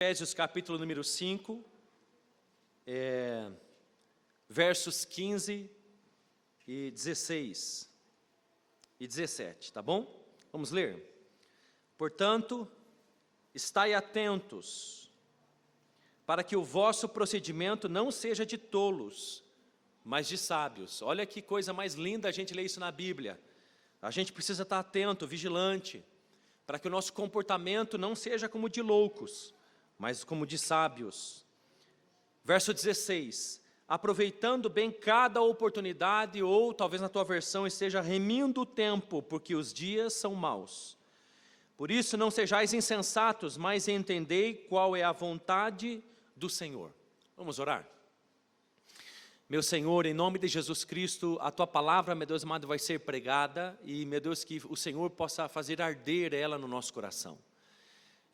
Efésios capítulo número 5, versos 15 e 16 e 17, tá bom? Vamos ler? Portanto, estai atentos, para que o vosso procedimento não seja de tolos, mas de sábios. Olha que coisa mais linda a gente ler isso na Bíblia. A gente precisa estar atento, vigilante, para que o nosso comportamento não seja como de loucos, mas como de sábios. Verso 16, aproveitando bem cada oportunidade, ou talvez na tua versão esteja remindo o tempo, porque os dias são maus. Por isso não sejais insensatos, mas entendei qual é a vontade do Senhor. Vamos orar? Meu Senhor, em nome de Jesus Cristo, a Tua palavra, meu Deus amado, vai ser pregada, e, meu Deus, que o Senhor possa fazer arder ela no nosso coração.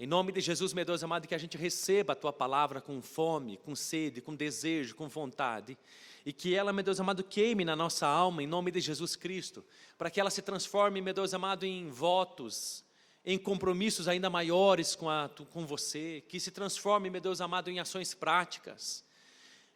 Em nome de Jesus, meu Deus amado, que a gente receba a Tua palavra com fome, com sede, com desejo, com vontade, e que ela, meu Deus amado, queime na nossa alma, em nome de Jesus Cristo, para que ela se transforme, meu Deus amado, em votos, em compromissos ainda maiores com você, que se transforme, meu Deus amado, em ações práticas,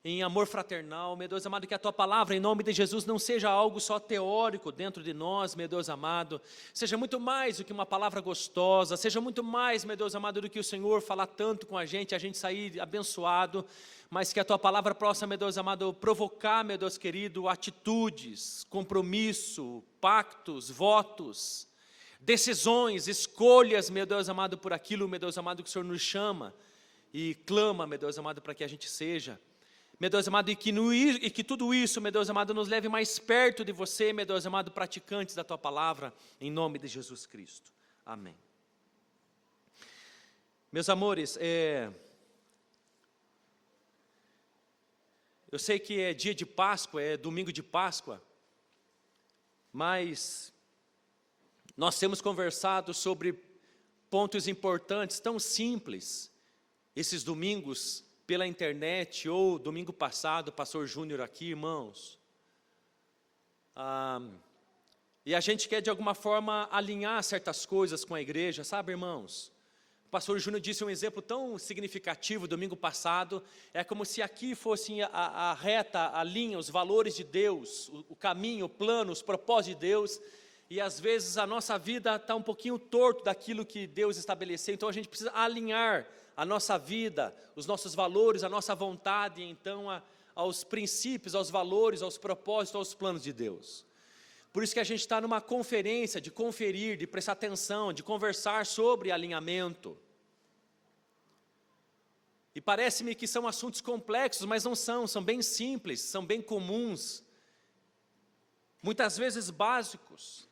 em amor fraternal, meu Deus amado, que a Tua palavra, em nome de Jesus, não seja algo só teórico dentro de nós, meu Deus amado, seja muito mais do que uma palavra gostosa, seja muito mais, meu Deus amado, do que o Senhor falar tanto com a gente sair abençoado, mas que a Tua palavra possa, meu Deus amado, provocar, meu Deus querido, atitudes, compromisso, pactos, votos, decisões, escolhas, meu Deus amado, por aquilo, meu Deus amado, que o Senhor nos chama e clama, meu Deus amado, para que a gente seja. Meu Deus amado, e que tudo isso, meu Deus amado, nos leve mais perto de você, meu Deus amado, praticantes da Tua palavra, em nome de Jesus Cristo. Amém. Meus amores, eu sei que é dia de Páscoa, é domingo de Páscoa, mas nós temos conversado sobre pontos importantes, tão simples, esses domingos pela internet, ou domingo passado, o pastor Júnior aqui, irmãos. E a gente quer de alguma forma alinhar certas coisas com a igreja, sabe, irmãos? O pastor Júnior disse um exemplo tão significativo domingo passado, é como se aqui fosse a reta, a linha, os valores de Deus, o caminho, o plano, os propósitos de Deus, e às vezes a nossa vida está um pouquinho torto daquilo que Deus estabeleceu, então a gente precisa alinhar a nossa vida, os nossos valores, a nossa vontade, então, aos princípios, aos valores, aos propósitos, aos planos de Deus. Por isso que a gente está numa conferência de conferir, de prestar atenção, de conversar sobre alinhamento. E parece-me que são assuntos complexos, mas não são, são bem simples, são bem comuns, muitas vezes básicos.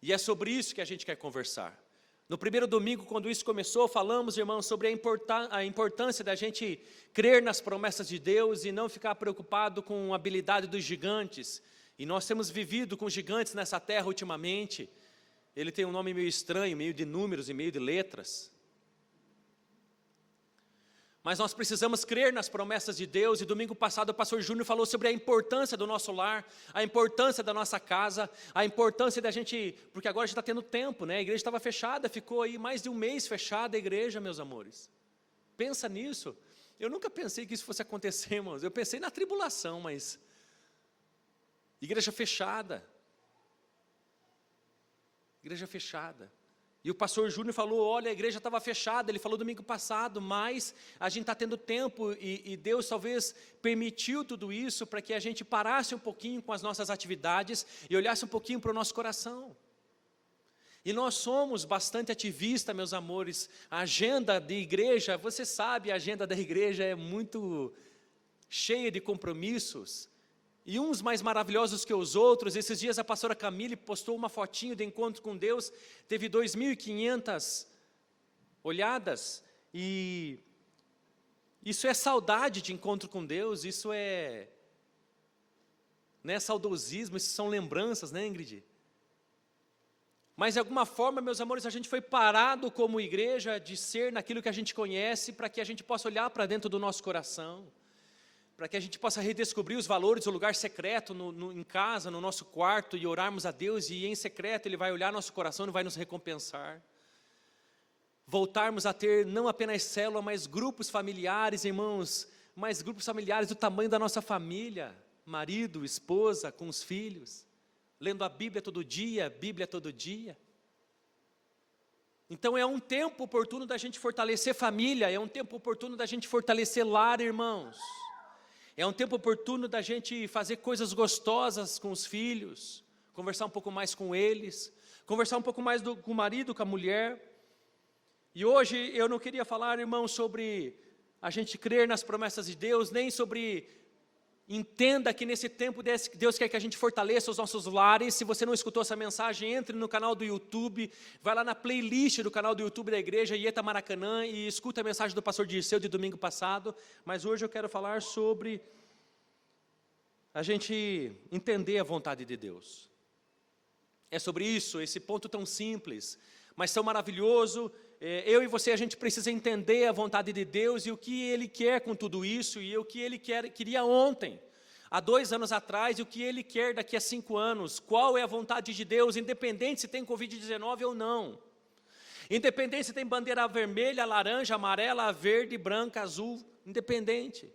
E é sobre isso que a gente quer conversar. No primeiro domingo, quando isso começou, falamos, irmãos, sobre a importância da gente crer nas promessas de Deus e não ficar preocupado com a habilidade dos gigantes. E nós temos vivido com gigantes nessa terra ultimamente. Ele tem um nome meio estranho, meio de números e meio de letras. Mas nós precisamos crer nas promessas de Deus, e domingo passado o pastor Júnior falou sobre a importância do nosso lar, a importância da nossa casa, a importância da gente, porque agora a gente está tendo tempo, né? A igreja estava fechada, ficou aí mais de um mês fechada a igreja, meus amores. Pensa nisso. Eu nunca pensei que isso fosse acontecer, irmãos. Eu pensei na tribulação, mas igreja fechada. Igreja fechada. E o pastor Júnior falou, olha, a igreja estava fechada, ele falou domingo passado, mas a gente está tendo tempo e Deus talvez permitiu tudo isso para que a gente parasse um pouquinho com as nossas atividades e olhasse um pouquinho para o nosso coração. E nós somos bastante ativistas, meus amores. A agenda de igreja, você sabe, a agenda da igreja é muito cheia de compromissos. E uns mais maravilhosos que os outros. Esses dias a pastora Camille postou uma fotinho de encontro com Deus, teve 2.500 olhadas, e isso é saudade de encontro com Deus, isso não é saudosismo, isso são lembranças, né, Ingrid? Mas de alguma forma, meus amores, a gente foi parado como igreja de ser naquilo que a gente conhece, para que a gente possa olhar para dentro do nosso coração, para que a gente possa redescobrir os valores do lugar secreto em casa, no nosso quarto, e orarmos a Deus, e em secreto Ele vai olhar nosso coração e vai nos recompensar. voltarmos a ter não apenas célula, mas grupos familiares, irmãos, mas grupos familiares do tamanho da nossa família, marido, esposa, com os filhos, lendo a Bíblia todo dia, Então é um tempo oportuno da gente fortalecer família, é um tempo oportuno da gente fortalecer lar, irmãos. É um tempo oportuno da gente fazer coisas gostosas com os filhos, conversar um pouco mais com eles, conversar um pouco mais com o marido, com a mulher. E hoje eu não queria falar, irmãos, sobre a gente crer nas promessas de Deus, nem sobre... Entenda que nesse tempo Deus quer que a gente fortaleça os nossos lares. Se você não escutou essa mensagem, entre no canal do YouTube, vai lá na playlist do canal do YouTube da igreja Ieta Maracanã e escuta a mensagem do pastor Dirceu de domingo passado. Mas hoje eu quero falar sobre a gente entender a vontade de Deus. É sobre isso, esse ponto tão simples, mas tão maravilhoso. Eu e você, a gente precisa entender a vontade de Deus e o que Ele quer com tudo isso, e o que Ele queria ontem, há 2 anos atrás, e o que Ele quer daqui a 5 anos. Qual é a vontade de Deus, independente se tem Covid-19 ou não. Independente se tem bandeira vermelha, laranja, amarela, verde, branca, azul, independente.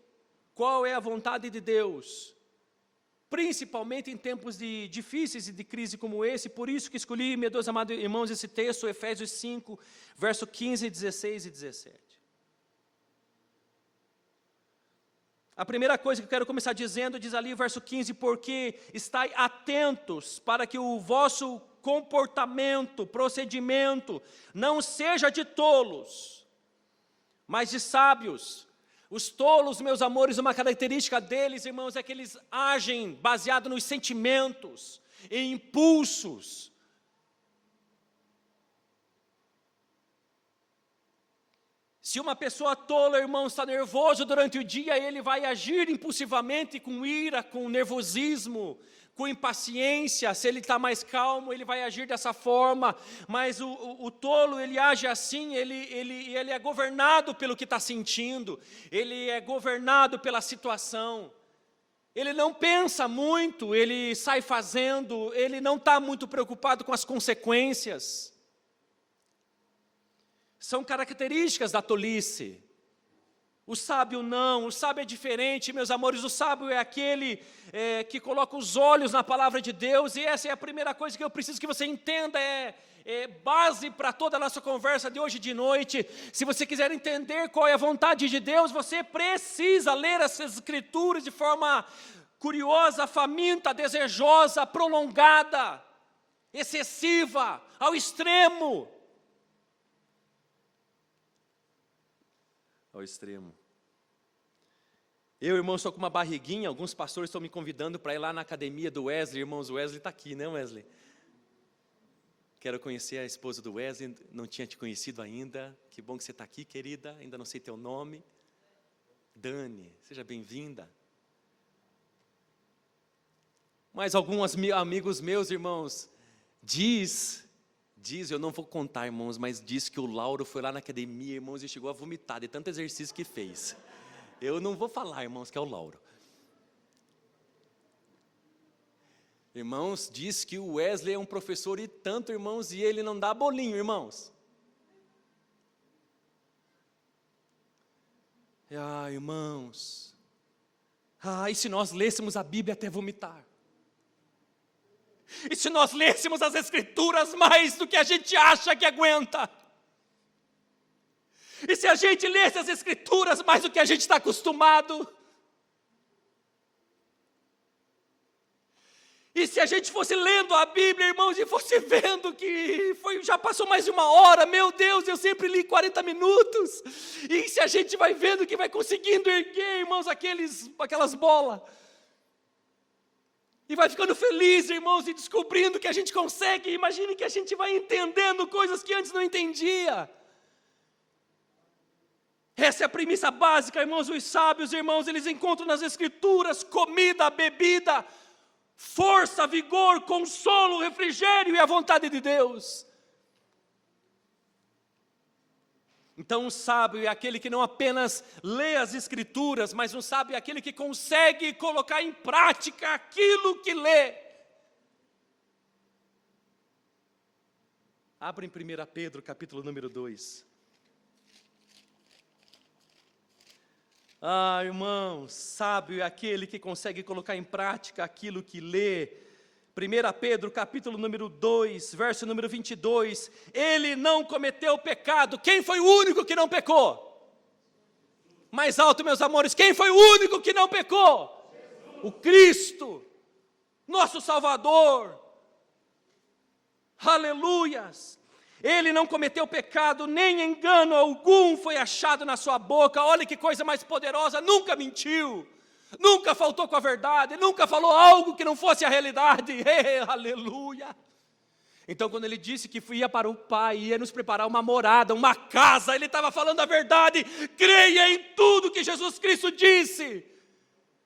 Qual é a vontade de Deus? Principalmente em tempos difíceis e de crise como esse, por isso que escolhi, meus amados irmãos, esse texto, Efésios 5, verso 15, 16 e 17. A primeira coisa que eu quero começar dizendo, diz ali, verso 15, porque estai atentos para que o vosso comportamento, procedimento, não seja de tolos, mas de sábios. Os tolos, meus amores, uma característica deles, irmãos, é que eles agem baseado nos sentimentos, em impulsos. Se uma pessoa tola, irmão, está nervoso durante o dia, ele vai agir impulsivamente, com ira, com nervosismo, com impaciência. Se ele está mais calmo, ele vai agir dessa forma. Mas o tolo, ele age assim, ele é governado pelo que está sentindo, ele é governado pela situação. Ele não pensa muito, ele sai fazendo, ele não está muito preocupado com as consequências. São características da tolice. O sábio não, o sábio é diferente, meus amores. O sábio é aquele que coloca os olhos na palavra de Deus, e essa é a primeira coisa que eu preciso que você entenda, é base para toda a nossa conversa de hoje de noite. Se você quiser entender qual é a vontade de Deus, você precisa ler essas escrituras de forma curiosa, faminta, desejosa, prolongada, excessiva, ao extremo. Ao extremo. Eu, irmão, estou com uma barriguinha, alguns pastores estão me convidando para ir lá na academia do Wesley. Irmãos, o Wesley está aqui, né, Wesley? Quero conhecer a esposa do Wesley, não tinha te conhecido ainda. Que bom que você está aqui, querida, ainda não sei teu nome. Dani, seja bem-vinda. Mas alguns amigos meus, irmãos, diz, eu não vou contar, irmãos, mas diz que o Lauro foi lá na academia, irmãos, e chegou a vomitar de tanto exercício que fez. Eu não vou falar, irmãos, que é o Lauro. Irmãos, diz que o Wesley é um professor e tanto, irmãos, e ele não dá bolinho, irmãos. Irmãos. E se nós lêssemos a Bíblia até vomitar? E se nós lêssemos as Escrituras mais do que a gente acha que aguenta? E se a gente lesse as Escrituras mais do que a gente está acostumado? E se a gente fosse lendo a Bíblia, irmãos, e fosse vendo que já passou mais de 1 hora, meu Deus, eu sempre li 40 minutos. E se a gente vai vendo que vai conseguindo erguer, irmãos, aquelas bolas. E vai ficando feliz, irmãos, e descobrindo que a gente consegue. Imagine que a gente vai entendendo coisas que antes não entendia. Essa é a premissa básica, irmãos. Os sábios, irmãos, eles encontram nas Escrituras comida, bebida, força, vigor, consolo, refrigério e a vontade de Deus. Então um sábio é aquele que não apenas lê as Escrituras, mas um sábio é aquele que consegue colocar em prática aquilo que lê. Abra em 1 Pedro, capítulo número 2. Ah, irmão, sábio é aquele que consegue colocar em prática aquilo que lê. 1 Pedro, capítulo número 2, verso número 22. Ele não cometeu pecado. Quem foi o único que não pecou? Mais alto, meus amores, quem foi o único que não pecou? O Cristo, nosso Salvador. Aleluias. Ele não cometeu pecado, nem engano algum foi achado na sua boca. Olha que coisa mais poderosa, nunca mentiu, nunca faltou com a verdade, nunca falou algo que não fosse a realidade. Aleluia. Então quando ele disse que ia para o Pai, ia nos preparar uma morada, uma casa, ele estava falando a verdade. Creia em tudo que Jesus Cristo disse.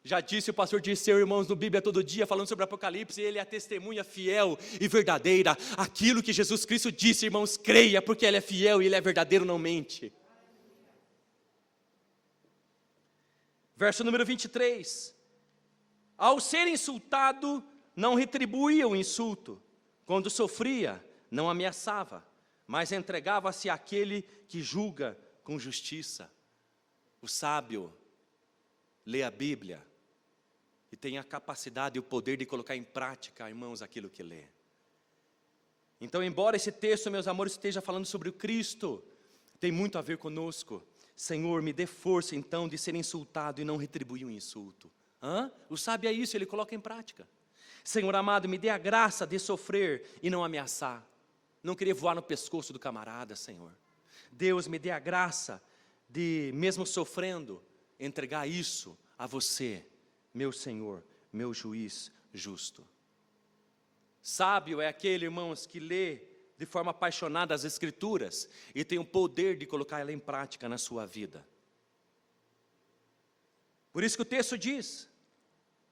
Já disse o pastor Dirceu, irmãos, no Bíblia Todo Dia, falando sobre Apocalipse, ele é a testemunha fiel e verdadeira. Aquilo que Jesus Cristo disse, irmãos, creia, porque ele é fiel e ele é verdadeiro, não mente. Verso número 23. Ao ser insultado, não retribuía o insulto. Quando sofria, não ameaçava, mas entregava-se àquele que julga com justiça. O sábio lê a Bíblia e tem a capacidade e o poder de colocar em prática, irmãos, aquilo que lê. Então, embora esse texto, meus amores, esteja falando sobre o Cristo, tem muito a ver conosco. Senhor, me dê força então de ser insultado e não retribuir um insulto. O sábio é isso, ele coloca em prática. Senhor amado, me dê a graça de sofrer e não ameaçar. Não querer voar no pescoço do camarada, Senhor. Deus, me dê a graça de, mesmo sofrendo, entregar isso a você, meu Senhor, meu juiz justo. Sábio é aquele, irmãos, que lê de forma apaixonada as Escrituras e tem o poder de colocar ela em prática na sua vida. Por isso que o texto diz: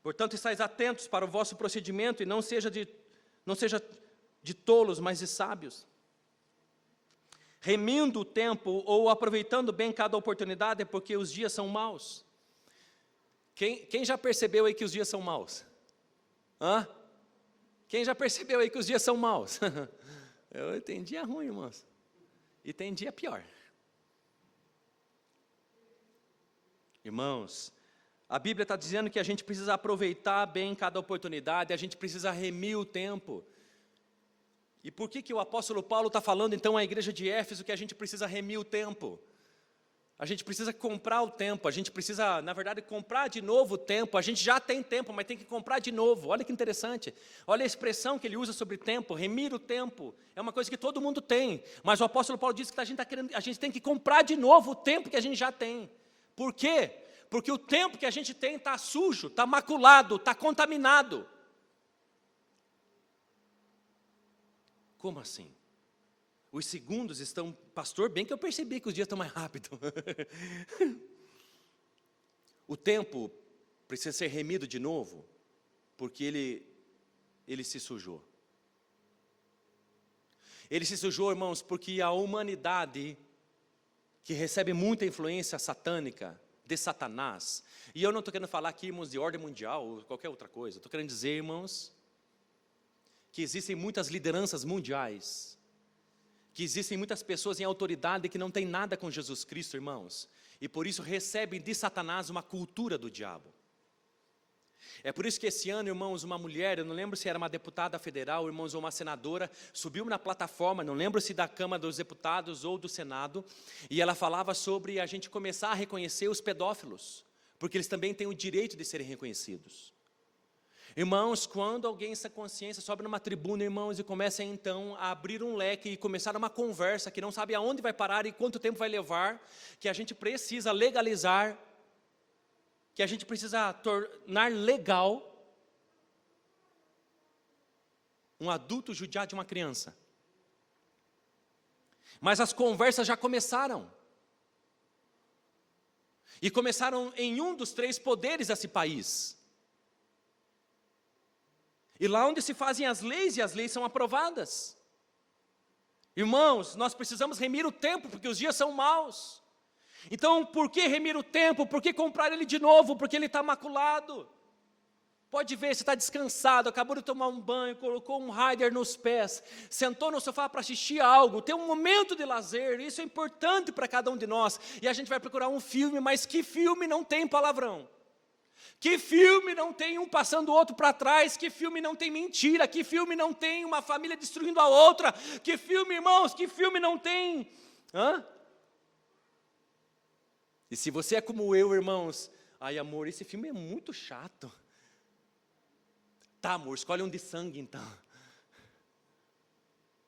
portanto, estais atentos para o vosso procedimento e não seja de tolos, mas de sábios. Remindo o tempo ou aproveitando bem cada oportunidade, porque os dias são maus. Quem já percebeu aí que os dias são maus? Quem já percebeu aí que os dias são maus? Tem dia ruim, irmãos, e tem dia pior. Irmãos, a Bíblia está dizendo que a gente precisa aproveitar bem cada oportunidade, a gente precisa remir o tempo. E por que o apóstolo Paulo está falando então à igreja de Éfeso que a gente precisa remir o tempo? A gente precisa comprar o tempo, a gente precisa, na verdade, comprar de novo o tempo. A gente já tem tempo, mas tem que comprar de novo. Olha que interessante, olha a expressão que ele usa sobre tempo, remir o tempo. É uma coisa que todo mundo tem, mas o apóstolo Paulo diz que a gente tem que comprar de novo o tempo que a gente já tem. Por quê? Porque o tempo que a gente tem está sujo, está maculado, está contaminado. Como assim? Os segundos estão, pastor, bem que eu percebi que os dias estão mais rápidos. O tempo precisa ser remido de novo, porque ele se sujou. Ele se sujou, irmãos, porque a humanidade, que recebe muita influência satânica, de Satanás, e eu não estou querendo falar aqui, irmãos, de ordem mundial, ou qualquer outra coisa, estou querendo dizer, irmãos, que existem muitas lideranças mundiais, que existem muitas pessoas em autoridade que não têm nada com Jesus Cristo, irmãos, e por isso recebem de Satanás uma cultura do diabo. É por isso que esse ano, irmãos, uma mulher, eu não lembro se era uma deputada federal, irmãos, ou uma senadora, subiu na plataforma, não lembro se da Câmara dos Deputados ou do Senado, e ela falava sobre a gente começar a reconhecer os pedófilos, porque eles também têm o direito de serem reconhecidos. Irmãos, quando alguém sem consciência sobe numa tribuna, irmãos, e começa então a abrir um leque e começar uma conversa que não sabe aonde vai parar e quanto tempo vai levar, que a gente precisa legalizar, que a gente precisa tornar legal um adulto judiar de uma criança. Mas as conversas já começaram. E começaram em um dos 3 poderes desse país. E lá onde se fazem as leis, e as leis são aprovadas. Irmãos, nós precisamos remir o tempo, porque os dias são maus. Então, por que remir o tempo? Por que comprar ele de novo? Porque ele está maculado. Pode ver, você está descansado, acabou de tomar um banho, colocou um rider nos pés, sentou no sofá para assistir algo, tem um momento de lazer, isso é importante para cada um de nós. E a gente vai procurar um filme, mas que filme não tem palavrão? Que filme não tem um passando o outro para trás? Que filme não tem mentira? Que filme não tem uma família destruindo a outra? Que filme, irmãos, que filme não tem... E se você é como eu, irmãos, ai amor, esse filme é muito chato. Tá amor, escolhe um de sangue então.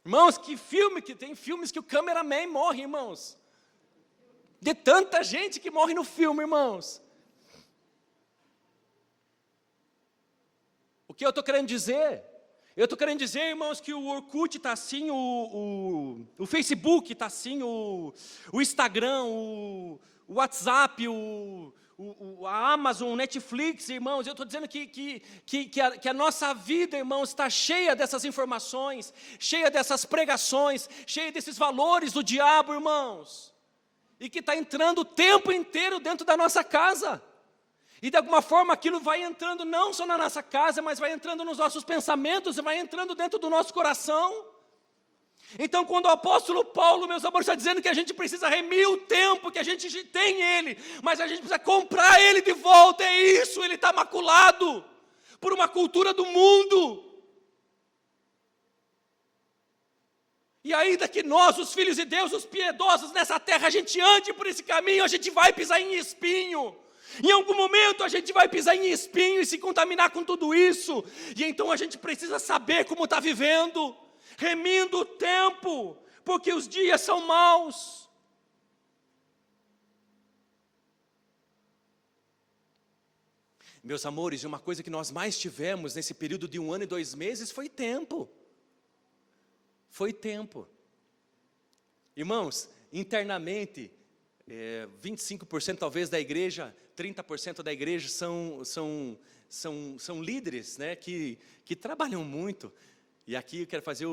Irmãos, que filme que tem filmes que o cameraman morre, irmãos. De tanta gente que morre no filme, irmãos. O que eu estou querendo dizer? Eu estou querendo dizer, irmãos, que o Orkut está assim, o Facebook está assim, o Instagram, o WhatsApp, a Amazon, o Netflix, irmãos. Eu estou dizendo que a nossa vida, irmãos, está cheia dessas informações, cheia dessas pregações, cheia desses valores do diabo, irmãos. E que está entrando o tempo inteiro dentro da nossa casa. E de alguma forma aquilo vai entrando não só na nossa casa, mas vai entrando nos nossos pensamentos, vai entrando dentro do nosso coração. Então quando o apóstolo Paulo, meus amores, está dizendo que a gente precisa remir o tempo, que a gente tem ele, mas a gente precisa comprar ele de volta, é isso, ele está maculado por uma cultura do mundo. E ainda que nós, os filhos de Deus, os piedosos nessa terra, a gente ande por esse caminho, a gente vai pisar em espinho. Em algum momento a gente vai pisar em espinho e se contaminar com tudo isso. E então a gente precisa saber como está vivendo, remindo o tempo, porque os dias são maus. Meus amores, uma coisa que nós mais tivemos nesse período de 1 ano e 2 meses foi tempo. Foi tempo. Irmãos, internamente, 25% talvez da igreja, 30% da igreja são líderes, né, que trabalham muito. E aqui eu quero fazer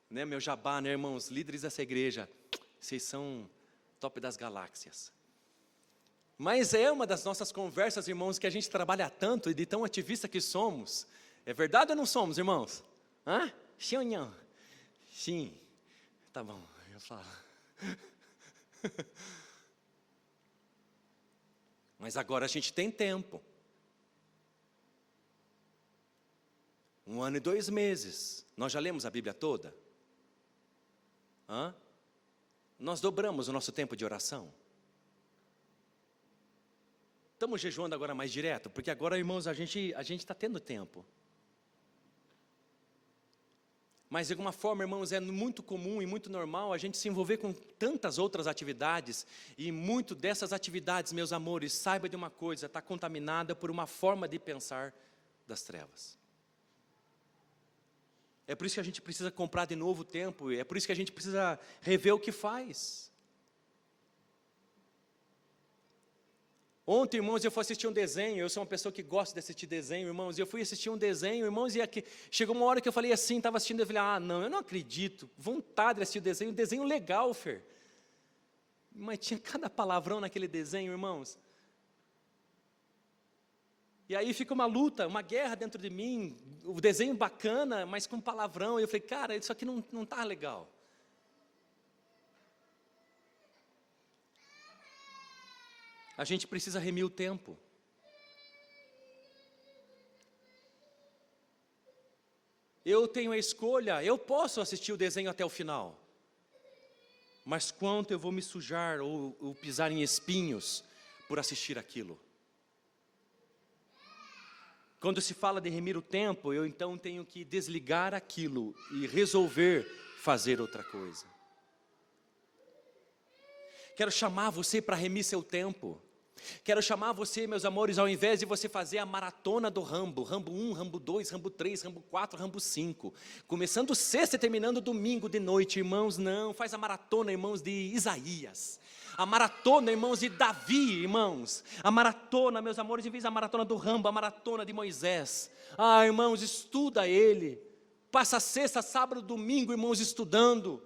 meu jabá, né, irmãos, líderes dessa igreja, vocês são top das galáxias. Mas é uma das nossas conversas, irmãos, que a gente trabalha tanto e de tão ativista que somos. É verdade ou não somos, irmãos? Sim ou não? Sim. Tá bom, eu falo. Mas agora a gente tem tempo. 1 ano e 2 meses. Nós já lemos a Bíblia toda? Nós dobramos o nosso tempo de oração. Estamos jejuando agora mais direto, porque agora, irmãos, a gente está tendo tempo. Mas de alguma forma, irmãos, é muito comum e muito normal a gente se envolver com tantas outras atividades. E muito dessas atividades, meus amores, saiba de uma coisa, está contaminada por uma forma de pensar das trevas. É por isso que a gente precisa comprar de novo o tempo, é por isso que a gente precisa rever o que faz. Ontem, irmãos, eu fui assistir um desenho, eu sou uma pessoa que gosta de assistir desenho, irmãos, e eu fui assistir um desenho, irmãos, e aqui, chegou uma hora que eu falei assim, estava assistindo, eu falei, não, eu não acredito, vontade de assistir o desenho legal, Fer. Mas tinha cada palavrão naquele desenho, irmãos. E aí fica uma luta, uma guerra dentro de mim, o desenho bacana, mas com palavrão, e eu falei, cara, isso aqui não está legal. A gente precisa remir o tempo. Eu tenho a escolha, eu posso assistir o desenho até o final. Mas quanto eu vou me sujar ou pisar em espinhos por assistir aquilo? Quando se fala de remir o tempo, eu então tenho que desligar aquilo e resolver fazer outra coisa. Quero chamar você para remir seu tempo. Quero chamar você, meus amores, ao invés de você fazer a maratona do Rambo 1, Rambo 2, Rambo 3, Rambo 4, Rambo 5, começando sexta e terminando domingo de noite, irmãos, não, faz a maratona, irmãos, de Isaías, a maratona, irmãos, de Davi, irmãos, a maratona, meus amores, em vez da maratona do Rambo, a maratona de Moisés, irmãos, estuda ele, passa sexta, sábado, domingo, irmãos, estudando.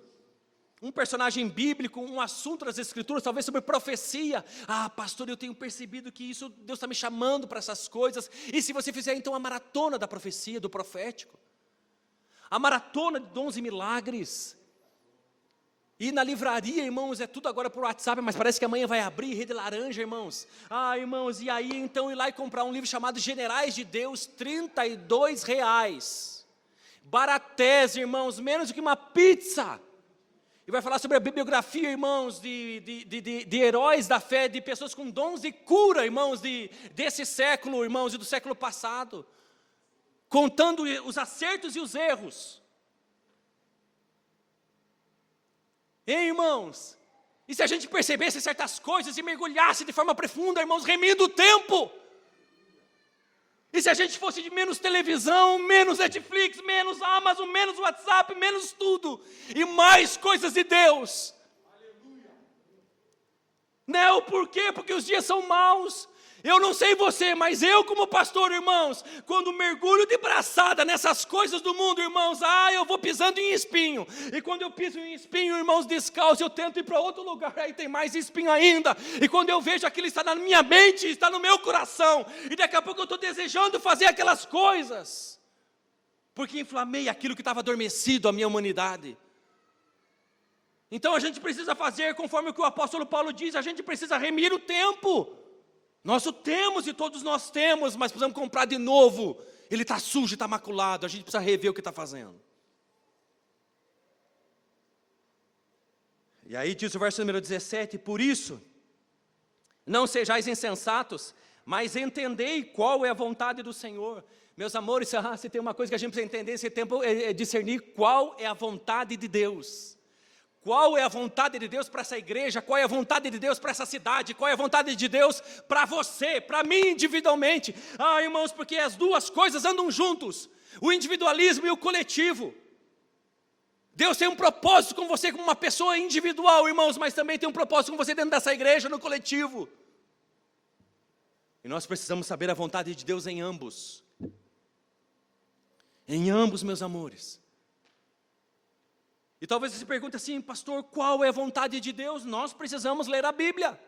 um personagem bíblico, um assunto das Escrituras, talvez sobre profecia. Ah, pastor, eu tenho percebido que isso, Deus está me chamando para essas coisas. E se você fizer então a maratona da profecia, do profético, a maratona de dons e milagres. E na livraria, irmãos, é tudo agora por WhatsApp, mas parece que amanhã vai abrir Rede Laranja, irmãos. Ah, irmãos, e aí então ir lá e comprar um livro chamado Generais de Deus, R$32. Baratés, irmãos, menos do que uma pizza. E vai falar sobre a bibliografia, irmãos, de heróis da fé, de pessoas com dons de cura, irmãos, desse século, irmãos, e do século passado. Contando os acertos e os erros. Hein, irmãos? E se a gente percebesse certas coisas e mergulhasse de forma profunda, irmãos, remindo o tempo? E se a gente fosse de menos televisão, menos Netflix, menos Amazon, menos WhatsApp, menos tudo, e mais coisas de Deus? Aleluia. Não, por quê? Porque os dias são maus. Eu não sei você, mas eu como pastor, irmãos, quando mergulho de braçada nessas coisas do mundo, irmãos, eu vou pisando em espinho. E quando eu piso em espinho, irmãos, descalço, eu tento ir para outro lugar, aí tem mais espinho ainda. E quando eu vejo aquilo está na minha mente, está no meu coração, e daqui a pouco eu estou desejando fazer aquelas coisas, porque inflamei aquilo que estava adormecido, a minha humanidade. Então a gente precisa fazer conforme o que o apóstolo Paulo diz, a gente precisa remir o tempo. Nós o temos e todos nós temos, mas precisamos comprar de novo. Ele está sujo, está maculado, a gente precisa rever o que está fazendo. E aí diz o verso número 17, por isso, não sejais insensatos, mas entendei qual é a vontade do Senhor. Meus amores, se tem uma coisa que a gente precisa entender nesse tempo, é discernir qual é a vontade de Deus. Qual é a vontade de Deus para essa igreja? Qual é a vontade de Deus para essa cidade? Qual é a vontade de Deus para você, para mim individualmente? Irmãos, porque as duas coisas andam juntos, o individualismo e o coletivo. Deus tem um propósito com você como uma pessoa individual, irmãos, mas também tem um propósito com você dentro dessa igreja, no coletivo. E nós precisamos saber a vontade de Deus em ambos. Em ambos, meus amores. E talvez você se pergunte assim, pastor, qual é a vontade de Deus? Nós precisamos ler a Bíblia.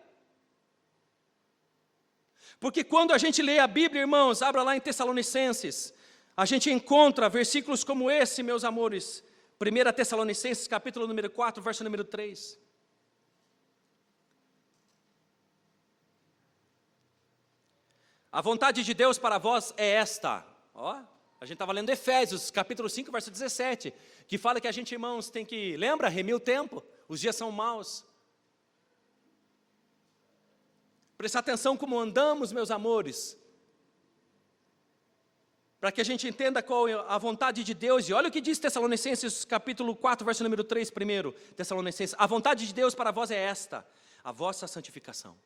Porque quando a gente lê a Bíblia, irmãos, abra lá em Tessalonicenses, a gente encontra versículos como esse, meus amores. 1 Tessalonicenses, capítulo número 4, verso número 3. A vontade de Deus para vós é esta, a gente estava lendo Efésios, capítulo 5, verso 17, que fala que a gente, irmãos, tem que, lembra, remir o tempo, os dias são maus. Prestar atenção como andamos, meus amores, para que a gente entenda qual é a vontade de Deus. E olha o que diz Tessalonicenses, capítulo 4, verso número 3, primeiro, Tessalonicenses, a vontade de Deus para vós é esta, a vossa santificação.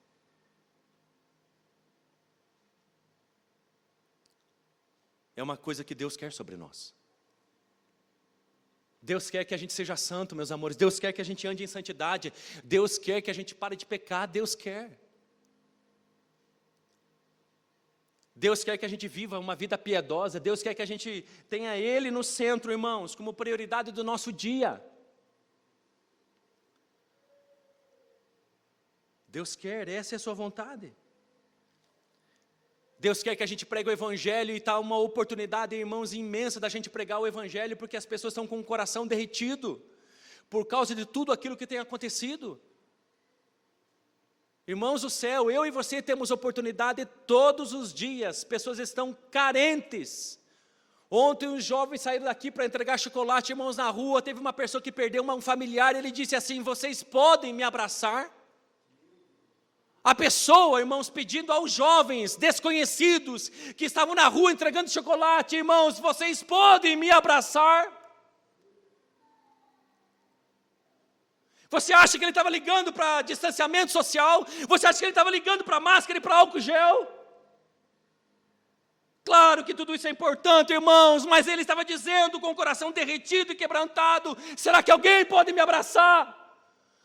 É uma coisa que Deus quer sobre nós. Deus quer que a gente seja santo, meus amores. Deus quer que a gente ande em santidade. Deus quer que a gente pare de pecar. Deus quer. Deus quer que a gente viva uma vida piedosa. Deus quer que a gente tenha Ele no centro, irmãos, como prioridade do nosso dia. Deus quer, essa é a sua vontade. Deus quer que a gente pregue o Evangelho e está uma oportunidade, irmãos, imensa da gente pregar o Evangelho, porque as pessoas estão com o coração derretido, por causa de tudo aquilo que tem acontecido. Irmãos do céu, eu e você temos oportunidade todos os dias, pessoas estão carentes. Ontem os jovens saíram daqui para entregar chocolate, irmãos, na rua, teve uma pessoa que perdeu um familiar, ele disse assim, vocês podem me abraçar? A pessoa, irmãos, pedindo aos jovens desconhecidos que estavam na rua entregando chocolate, irmãos, vocês podem me abraçar? Você acha que ele estava ligando para distanciamento social? Você acha que ele estava ligando para máscara e para álcool gel? Claro que tudo isso é importante, irmãos, mas ele estava dizendo com o coração derretido e quebrantado, será que alguém pode me abraçar?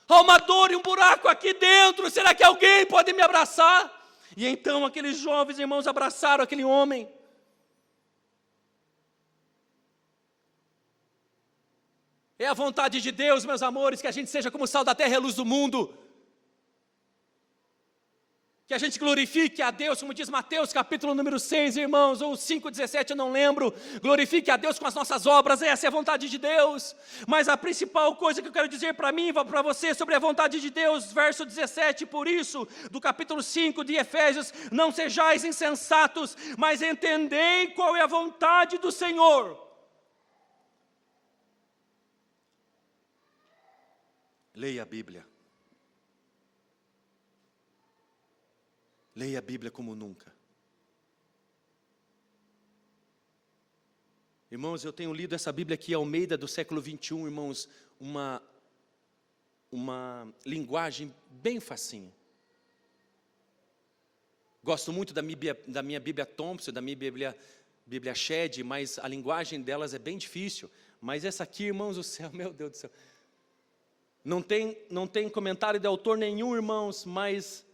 Há uma dor e um buraco aqui dentro, será que alguém pode me abraçar? E então aqueles jovens irmãos abraçaram aquele homem. É a vontade de Deus, meus amores, que a gente seja como o sal da terra e a luz do mundo. Que a gente glorifique a Deus, como diz Mateus capítulo número 6, irmãos, ou 5:17, eu não lembro. Glorifique a Deus com as nossas obras, essa é a vontade de Deus. Mas a principal coisa que eu quero dizer para mim e para você sobre a vontade de Deus, verso 17, por isso, do capítulo 5 de Efésios, não sejais insensatos, mas entendei qual é a vontade do Senhor. Leia a Bíblia. Leia a Bíblia como nunca. Irmãos, eu tenho lido essa Bíblia aqui, Almeida, do século 21, irmãos, uma linguagem bem facinha. Gosto muito da minha Bíblia Thompson, da minha Bíblia Shed, mas a linguagem delas é bem difícil. Mas essa aqui, irmãos do céu, meu Deus do céu. Não tem comentário de autor nenhum, irmãos, mas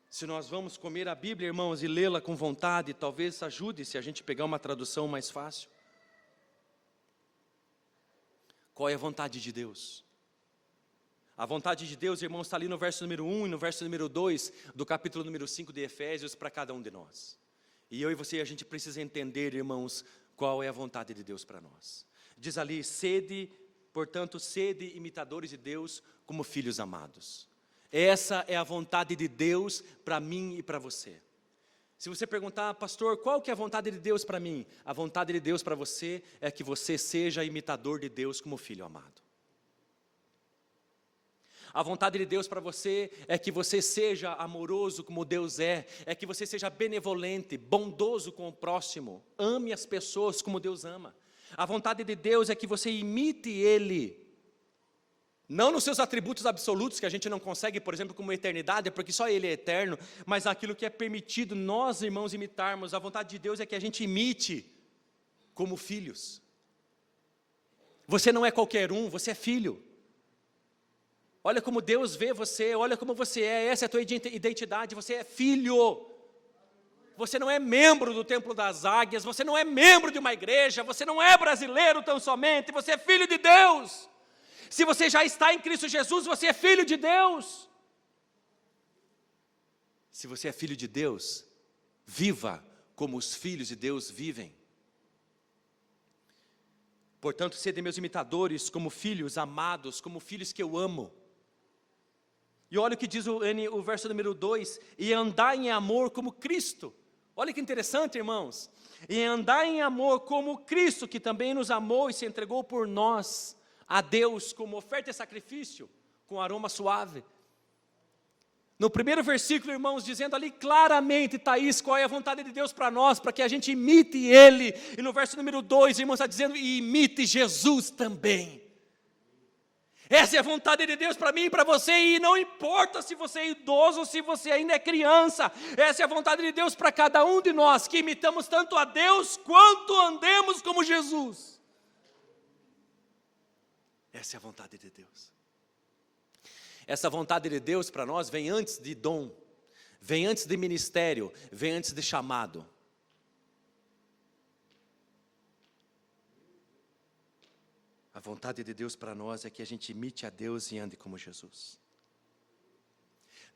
se nós vamos comer a Bíblia, irmãos, e lê-la com vontade, talvez ajude se a gente pegar uma tradução mais fácil. Qual é a vontade de Deus? A vontade de Deus, irmãos, está ali no verso número 1 e no verso número 2 do capítulo número 5 de Efésios para cada um de nós. E eu e você, a gente precisa entender, irmãos, qual é a vontade de Deus para nós. Diz ali, portanto, sede imitadores de Deus como filhos amados. Essa é a vontade de Deus para mim e para você. Se você perguntar, pastor, qual que é a vontade de Deus para mim? A vontade de Deus para você é que você seja imitador de Deus como filho amado. A vontade de Deus para você é que você seja amoroso como Deus é que você seja benevolente, bondoso com o próximo, ame as pessoas como Deus ama. A vontade de Deus é que você imite Ele, não nos seus atributos absolutos, que a gente não consegue, por exemplo, como eternidade, porque só Ele é eterno, mas aquilo que é permitido nós, irmãos, imitarmos. A vontade de Deus é que a gente imite como filhos. Você não é qualquer um, você é filho. Olha como Deus vê você, olha como você é, essa é a tua identidade, você é filho. Você não é membro do Templo das Águias, você não é membro de uma igreja, você não é brasileiro tão somente, você é filho de Deus. Se você já está em Cristo Jesus, você é filho de Deus. Se você é filho de Deus, viva como os filhos de Deus vivem. Portanto, sede meus imitadores como filhos amados, como filhos que eu amo. E olha o que diz o verso número 2, e andar em amor como Cristo. Olha que interessante, irmãos. E andar em amor como Cristo, que também nos amou e se entregou por nós, a Deus, como oferta e sacrifício, com aroma suave. No primeiro versículo, irmãos, dizendo ali claramente, Thaís, qual é a vontade de Deus para nós, para que a gente imite Ele. E no verso número 2, irmãos, está dizendo, e imite Jesus também. Essa é a vontade de Deus para mim e para você, e não importa se você é idoso ou se você ainda é criança, essa é a vontade de Deus para cada um de nós, que imitamos tanto a Deus, quanto andemos como Jesus. Essa é a vontade de Deus. Essa vontade de Deus para nós vem antes de dom, vem antes de ministério, vem antes de chamado. A vontade de Deus para nós é que a gente imite a Deus e ande como Jesus.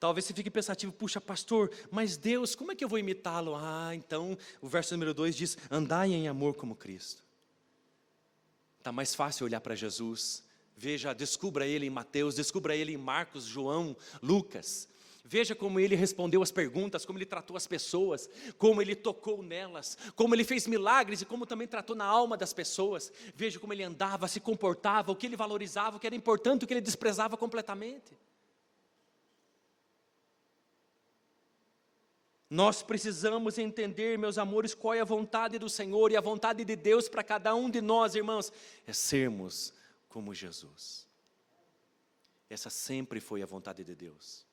Talvez você fique pensativo, puxa pastor, mas Deus, como é que eu vou imitá-lo? Então o verso número 2 diz, andai em amor como Cristo. Está mais fácil olhar para Jesus. Veja, descubra Ele em Mateus, descubra Ele em Marcos, João, Lucas. Veja como Ele respondeu as perguntas, como Ele tratou as pessoas, como Ele tocou nelas, como Ele fez milagres e como também tratou na alma das pessoas. Veja como Ele andava, se comportava, o que Ele valorizava, o que era importante, o que Ele desprezava completamente. Nós precisamos entender, meus amores, qual é a vontade do Senhor e a vontade de Deus para cada um de nós, irmãos, é sermos como Jesus. Essa sempre foi a vontade de Deus.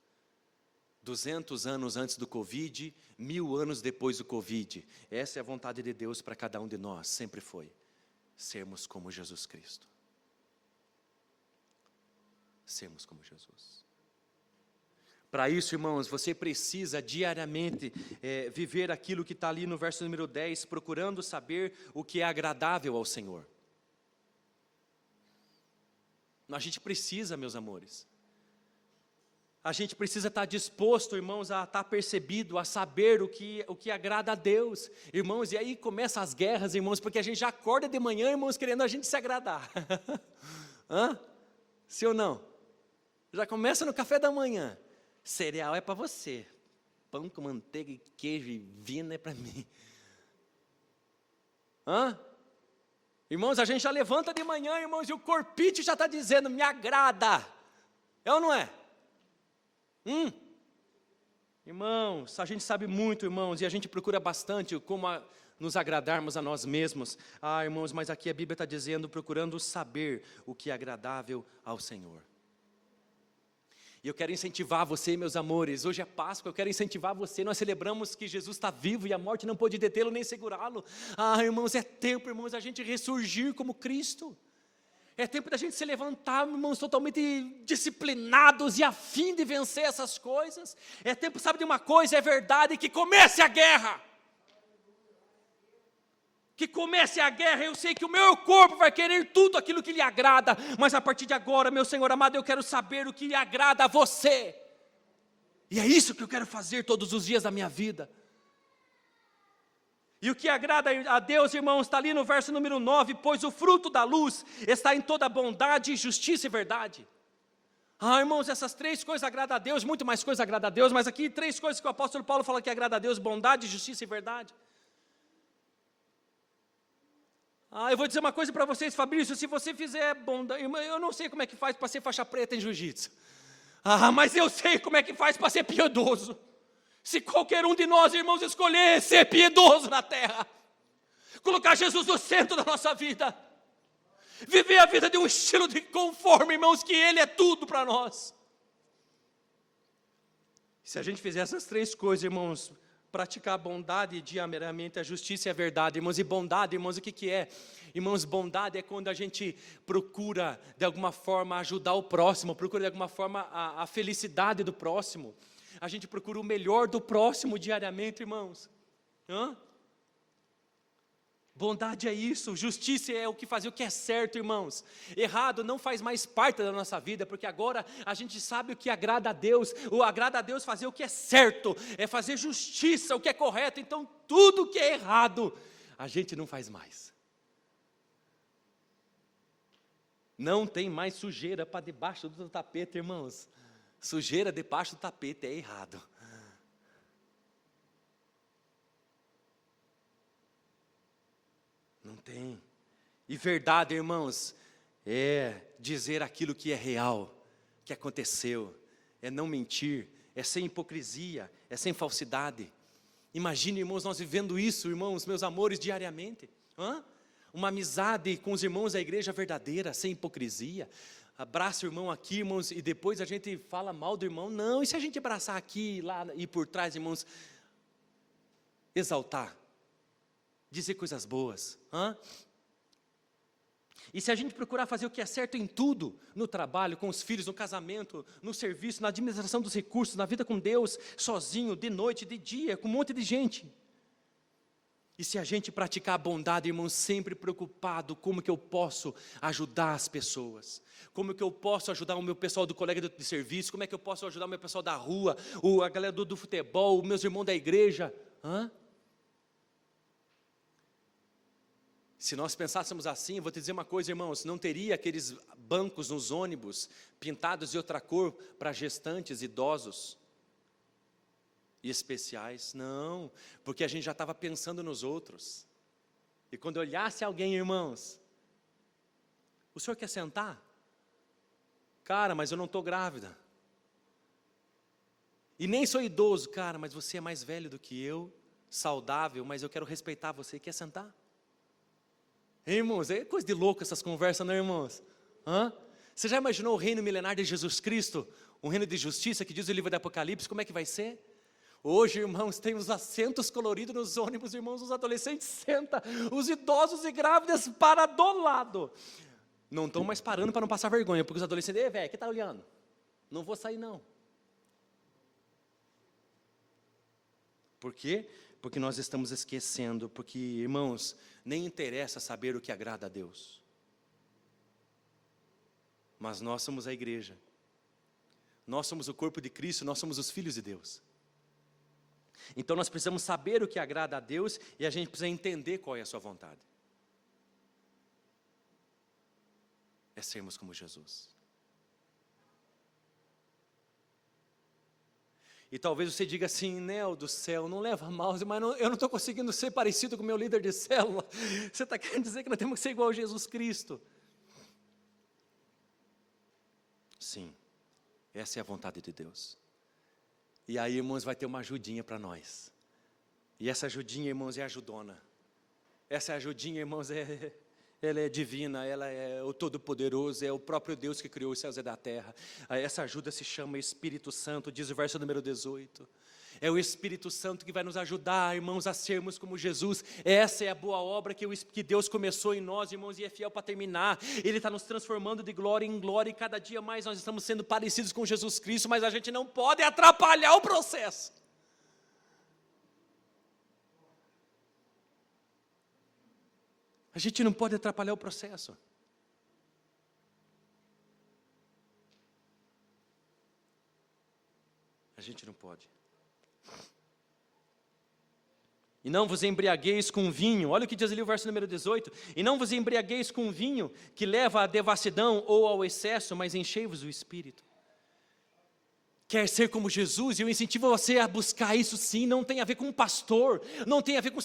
200 anos antes do Covid, 1000 anos depois do Covid, essa é a vontade de Deus para cada um de nós, sempre foi, sermos como Jesus Cristo. Sermos como Jesus. Para isso, irmãos, você precisa diariamente viver aquilo que está ali no verso número 10, procurando saber o que é agradável ao Senhor. A gente precisa, meus amores. A gente precisa estar disposto, irmãos, a estar percebido, a saber o que agrada a Deus. Irmãos, e aí começam as guerras, irmãos, porque a gente já acorda de manhã, irmãos, querendo a gente se agradar. Hã? Sim ou não? Já começa no café da manhã. Cereal é para você. Pão com manteiga e queijo e vinho é para mim. Hã? Irmãos, a gente já levanta de manhã, irmãos, e o corpite já está dizendo, me agrada. É ou não é? Irmãos, a gente sabe muito, irmãos, e a gente procura bastante como nos agradarmos a nós mesmos. Irmãos, mas aqui a Bíblia está dizendo, procurando saber o que é agradável ao Senhor. E eu quero incentivar você, meus amores, hoje é Páscoa, eu quero incentivar você, nós celebramos que Jesus está vivo e a morte não pôde detê-lo nem segurá-lo. Irmãos, é tempo, irmãos, a gente ressurgir como Cristo. É tempo da gente se levantar, irmãos, totalmente disciplinados e a fim de vencer essas coisas. É tempo, sabe de uma coisa, é verdade, que comece a guerra. Que comece a guerra, eu sei que o meu corpo vai querer tudo aquilo que lhe agrada, mas a partir de agora, meu Senhor amado, eu quero saber o que lhe agrada a você. E é isso que eu quero fazer todos os dias da minha vida. E o que agrada a Deus, irmãos, está ali no verso número 9, pois o fruto da luz está em toda bondade, justiça e verdade. Irmãos, essas 3 coisas agradam a Deus, muito mais coisas agradam a Deus, mas aqui 3 coisas que o apóstolo Paulo fala que agrada a Deus, bondade, justiça e verdade. Eu vou dizer uma coisa para vocês, Fabrício, se você fizer bondade, eu não sei como é que faz para ser faixa preta em jiu-jitsu. Mas eu sei como é que faz para ser piedoso. Se qualquer um de nós, irmãos, escolher ser piedoso na terra, colocar Jesus no centro da nossa vida, viver a vida de um estilo de conforme, irmãos, que Ele é tudo para nós. Se a gente fizer essas 3 coisas, irmãos, praticar a bondade diariamente, a justiça e a verdade, irmãos, e bondade, irmãos, o que é? Irmãos, bondade é quando a gente procura, de alguma forma, ajudar o próximo, procura, de alguma forma, a felicidade do próximo, a gente procura o melhor do próximo diariamente, irmãos. Bondade é isso, justiça é o que fazer o que é certo, irmãos. Errado não faz mais parte da nossa vida, porque agora a gente sabe o que agrada a Deus. O agrada a Deus fazer o que é certo, é fazer justiça, o que é correto. Então tudo que é errado, a gente não faz mais. Não tem mais sujeira para debaixo do tapete, irmãos. Sujeira debaixo do tapete é errado. Não tem. E verdade, irmãos, é dizer aquilo que é real, que aconteceu, é não mentir, é sem hipocrisia, é sem falsidade. Imagine, irmãos, nós vivendo isso, irmãos, meus amores, diariamente. Uma amizade com os irmãos da igreja verdadeira, sem hipocrisia. Abraça o irmão aqui, irmãos, e depois a gente fala mal do irmão. Não, e se a gente abraçar aqui, lá e por trás, irmãos, exaltar, dizer coisas boas. E se a gente procurar fazer o que é certo em tudo, no trabalho, com os filhos, no casamento, no serviço, na administração dos recursos, na vida com Deus, sozinho, de noite, de dia, com um monte de gente. E se a gente praticar a bondade, irmãos, sempre preocupado, como que eu posso ajudar as pessoas? Como que eu posso ajudar o meu pessoal do colega de serviço? Como é que eu posso ajudar o meu pessoal da rua? A galera do futebol, os meus irmãos da igreja? Se nós pensássemos assim, eu vou te dizer uma coisa, irmãos, não teria aqueles bancos nos ônibus pintados de outra cor para gestantes, idosos e especiais. Não, porque a gente já estava pensando nos outros. E quando eu olhasse alguém, irmãos, o senhor quer sentar? Cara, mas eu não estou grávida. E nem sou idoso, cara, mas você é mais velho do que eu, saudável, mas eu quero respeitar você. Quer sentar? Irmãos, é coisa de louco essas conversas, não é, irmãos? Você já imaginou o reino milenar de Jesus Cristo? Um reino de justiça que diz o livro do Apocalipse, como é que vai ser? Hoje, irmãos, tem os assentos coloridos nos ônibus, irmãos, os adolescentes sentam, os idosos e grávidas param do lado. Não estão mais parando para não passar vergonha, porque os adolescentes, velho, que tá olhando? Não vou sair não. Por quê? Porque nós estamos esquecendo, porque, irmãos, nem interessa saber o que agrada a Deus. Mas nós somos a igreja. Nós somos o corpo de Cristo, nós somos os filhos de Deus. Então nós precisamos saber o que agrada a Deus e a gente precisa entender qual é a sua vontade. É sermos como Jesus. E talvez você diga assim, Nel do céu, não leva mal, mas eu não estou conseguindo ser parecido com o meu líder de célula. Você está querendo dizer que nós temos que ser igual a Jesus Cristo? Sim, essa é a vontade de Deus. E aí, irmãos, vai ter uma ajudinha para nós. E essa ajudinha, irmãos, é ajudona. Essa ajudinha, irmãos, ela é divina, ela é o Todo-Poderoso, é o próprio Deus que criou os céus e da terra. Essa ajuda se chama Espírito Santo, diz o verso número 18. É o Espírito Santo que vai nos ajudar, irmãos, a sermos como Jesus. Essa é a boa obra que Deus começou em nós, irmãos, e é fiel para terminar. Ele está nos transformando de glória em glória, e cada dia mais nós estamos sendo parecidos com Jesus Cristo, mas a gente não pode atrapalhar o processo. A gente não pode atrapalhar o processo. A gente não pode. E não vos embriagueis com vinho, olha o que diz ali o verso número 18, e não vos embriagueis com vinho que leva à devassidão ou ao excesso, mas enchei-vos o Espírito. Quer ser como Jesus, e eu incentivo você a buscar isso sim, não tem a ver com um pastor, não tem a ver com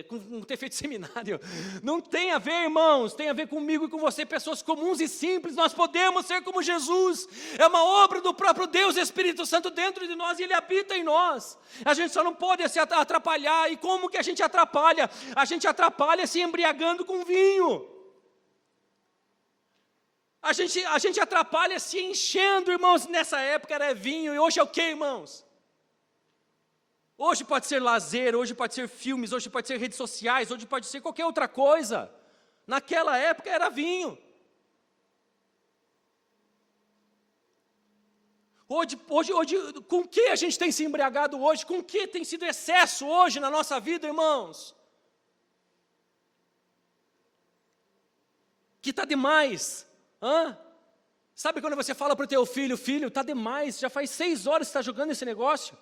com ter feito seminário, não tem a ver, irmãos, tem a ver comigo e com você, pessoas comuns e simples, nós podemos ser como Jesus, é uma obra do próprio Deus, Espírito Santo dentro de nós, e Ele habita em nós, a gente só não pode se atrapalhar, e como que a gente atrapalha? A gente atrapalha se embriagando com vinho. A gente atrapalha se enchendo, irmãos, nessa época era vinho, e hoje é o que, irmãos? Hoje pode ser lazer, hoje pode ser filmes, hoje pode ser redes sociais, hoje pode ser qualquer outra coisa. Naquela época era vinho. Hoje, com que a gente tem se embriagado hoje? Com que tem sido excesso hoje na nossa vida, irmãos? Que está demais. Sabe quando você fala para o teu filho, está demais, já faz 6 horas que você está jogando esse negócio?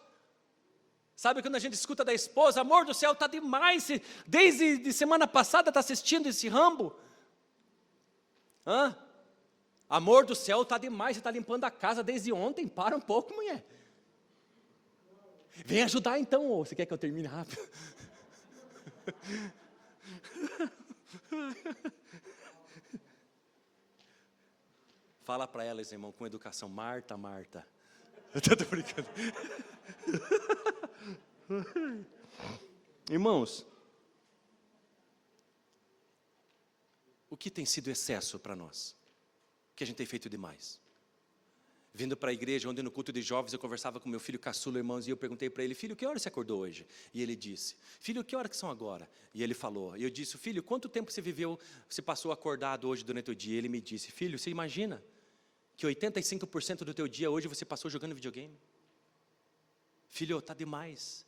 Sabe quando a gente escuta da esposa, amor do céu, está demais, desde semana passada está assistindo esse Rambo? Amor do céu, está demais, você está limpando a casa desde ontem, para um pouco, mulher. Vem ajudar então, ou você quer que eu termine rápido? Fala para elas, irmão, com educação, Marta. Eu estou brincando. Irmãos, o que tem sido excesso para nós? O que a gente tem feito demais? Vindo para a igreja, onde no culto de jovens eu conversava com meu filho caçula, irmãos, e eu perguntei para ele, filho, que hora você acordou hoje? E ele disse, filho, que hora que são agora? E ele falou, e eu disse, filho, quanto tempo você passou acordado hoje durante o dia? E ele me disse, filho, você imagina que 85% do teu dia hoje você passou jogando videogame? Filho, está demais.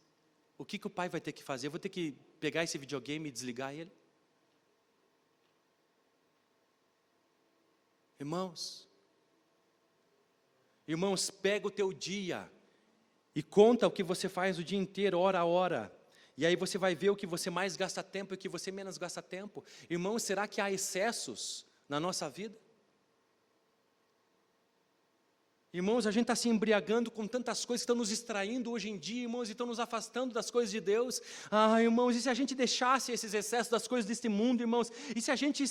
O que o pai vai ter que fazer? Eu vou ter que pegar esse videogame e desligar ele? Irmãos, pega o teu dia e conta o que você faz o dia inteiro, hora a hora. E aí você vai ver o que você mais gasta tempo e o que você menos gasta tempo. Irmãos, será que há excessos na nossa vida? Irmãos, a gente está se embriagando com tantas coisas que estão nos distraindo hoje em dia, irmãos, e estão nos afastando das coisas de Deus. Irmãos, e se a gente deixasse esses excessos das coisas deste mundo, irmãos, e se a gente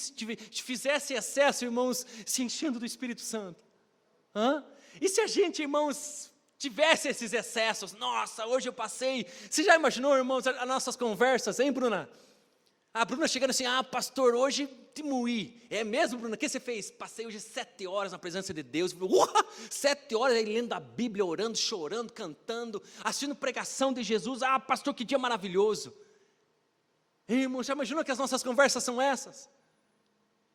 fizesse excesso, irmãos, se enchendo do Espírito Santo? E se a gente, irmãos, tivesse esses excessos? Nossa, hoje eu passei. Você já imaginou, irmãos, as nossas conversas, hein, Bruna? A Bruna chegando assim, pastor, hoje te moí. É mesmo, Bruna? O que você fez? Passei hoje 7 horas na presença de Deus. 7 horas aí lendo a Bíblia, orando, chorando, cantando, assistindo pregação de Jesus. Pastor, que dia maravilhoso. Irmão, já imaginou que as nossas conversas são essas?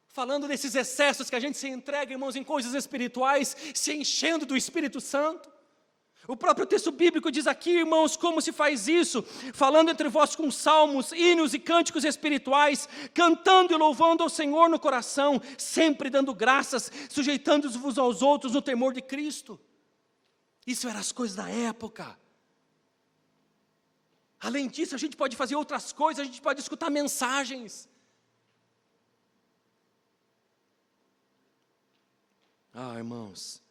Falando desses excessos que a gente se entrega, irmãos, em coisas espirituais, se enchendo do Espírito Santo. O próprio texto bíblico diz aqui, irmãos, como se faz isso, falando entre vós com salmos, hinos e cânticos espirituais, cantando e louvando ao Senhor no coração, sempre dando graças, sujeitando-vos aos outros no temor de Cristo. Isso eram as coisas da época. Além disso, a gente pode fazer outras coisas, a gente pode escutar mensagens. Irmãos,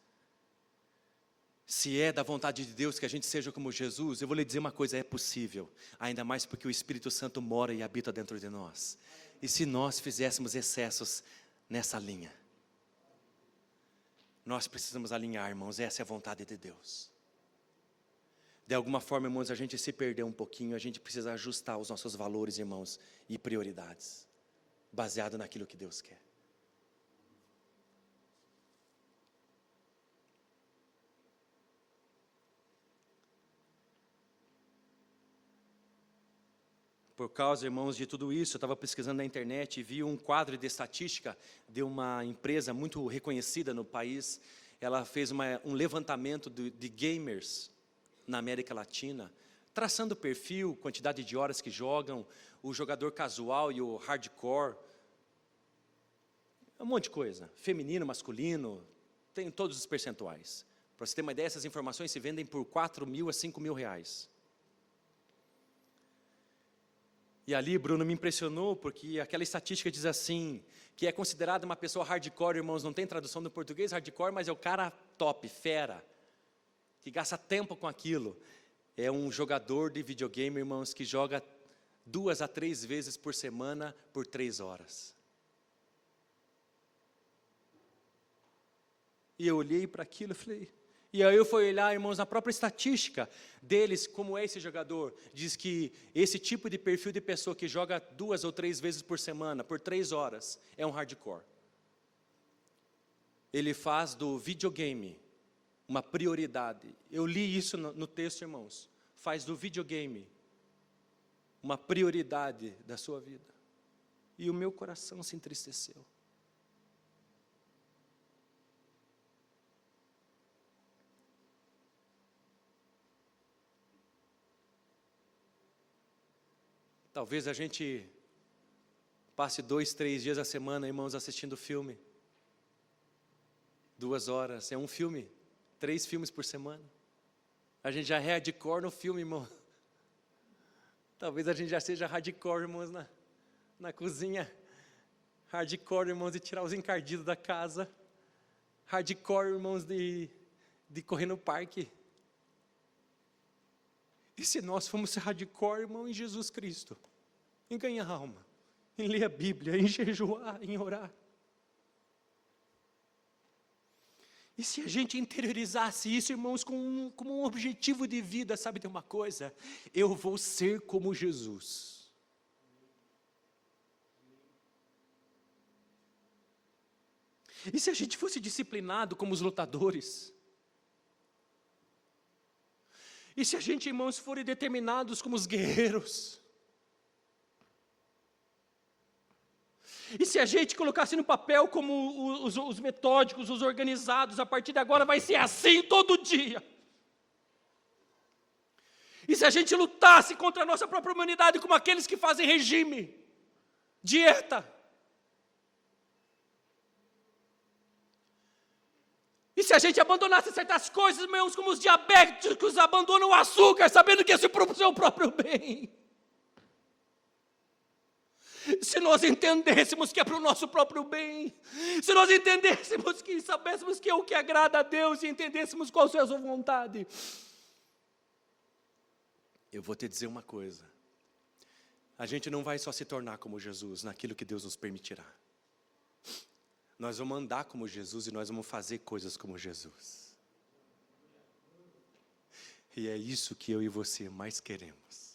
se é da vontade de Deus que a gente seja como Jesus, eu vou lhe dizer uma coisa, é possível. Ainda mais porque o Espírito Santo mora e habita dentro de nós. E se nós fizéssemos excessos nessa linha? Nós precisamos alinhar, irmãos, essa é a vontade de Deus. De alguma forma, irmãos, a gente se perdeu um pouquinho, a gente precisa ajustar os nossos valores, irmãos, e prioridades, baseado naquilo que Deus quer. Por causa, irmãos, de tudo isso, eu estava pesquisando na internet e vi um quadro de estatística de uma empresa muito reconhecida no país. Ela fez um levantamento de gamers na América Latina, traçando perfil, quantidade de horas que jogam, o jogador casual e o hardcore. Um monte de coisa, feminino, masculino, tem todos os percentuais. Para você ter uma ideia, essas informações se vendem por 4 mil a 5 mil reais. E ali, Bruno, me impressionou, porque aquela estatística diz assim, que é considerado uma pessoa hardcore, irmãos, não tem tradução do português, hardcore, mas é o cara top, fera, que gasta tempo com aquilo. É um jogador de videogame, irmãos, que joga 2 a 3 vezes por semana, por 3 horas. E eu olhei para aquilo e falei... E aí eu fui olhar, irmãos, na própria estatística deles, como é esse jogador. Diz que esse tipo de perfil de pessoa que joga 2 ou 3 vezes por semana, por 3 horas, é um hardcore. Ele faz do videogame uma prioridade. Eu li isso no texto, irmãos. Faz do videogame uma prioridade da sua vida. E o meu coração se entristeceu. Talvez a gente passe 2, 3 dias a semana, irmãos, assistindo filme. 2 horas, é um filme, 3 filmes por semana. A gente já é hardcore no filme, irmão. Talvez a gente já seja hardcore, irmãos, na cozinha. Hardcore, irmãos, de tirar os encardidos da casa. Hardcore, irmãos, de correr no parque. E se nós formos hardcore, irmão, em Jesus Cristo, em ganhar alma, em ler a Bíblia, em jejuar, em orar. E se a gente interiorizasse isso, irmãos, como um objetivo de vida, sabe de uma coisa? Eu vou ser como Jesus. E se a gente fosse disciplinado como os lutadores? E se a gente, irmãos, forem determinados como os guerreiros? E se a gente colocasse no papel como os metódicos, os organizados, a partir de agora vai ser assim todo dia? E se a gente lutasse contra a nossa própria humanidade como aqueles que fazem regime, dieta? E se a gente abandonasse certas coisas, meus, como os diabéticos abandonam o açúcar, sabendo que esse é o seu próprio bem? Se nós entendêssemos que é para o nosso próprio bem, se nós entendêssemos que sabéssemos que é o que agrada a Deus e entendêssemos qual é a sua vontade, eu vou te dizer uma coisa, a gente não vai só se tornar como Jesus naquilo que Deus nos permitirá. Nós vamos andar como Jesus e nós vamos fazer coisas como Jesus. E é isso que eu e você mais queremos.